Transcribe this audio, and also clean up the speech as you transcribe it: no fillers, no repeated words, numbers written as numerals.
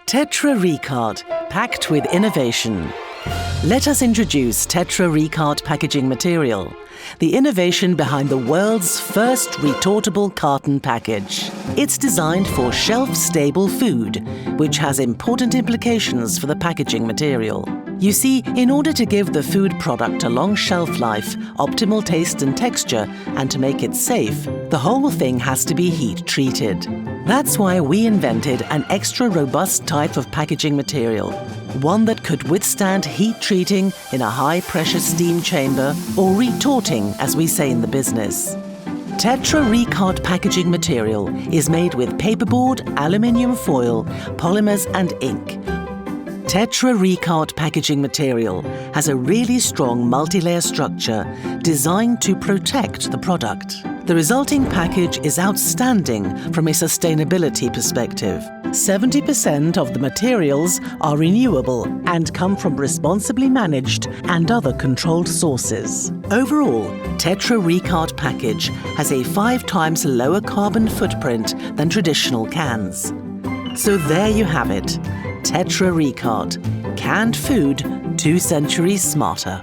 Tetra Recart, packed with innovation. Let us introduce Tetra Recart packaging material, the innovation behind the world's first retortable carton package. It's designed for shelf-stable food, which has important implications for the packaging material. You see, in order to give the food product a long shelf life, optimal taste and texture, and to make it safe, the whole thing has to be heat-treated. That's why we invented an extra robust type of packaging material, one that could withstand heat treating in a high-pressure steam chamber, or retorting, as we say in the business. Tetra Recart packaging material is made with paperboard, aluminium foil, polymers and ink. Tetra Recart packaging material has a really strong multi-layer structure designed to protect the product. The resulting package is outstanding from a sustainability perspective. 70% of the materials are renewable and come from responsibly managed and other controlled sources. Overall, Tetra Recart package has a 5 times lower carbon footprint than traditional cans. So there you have it. Tetra Recart, canned food 2 centuries smarter.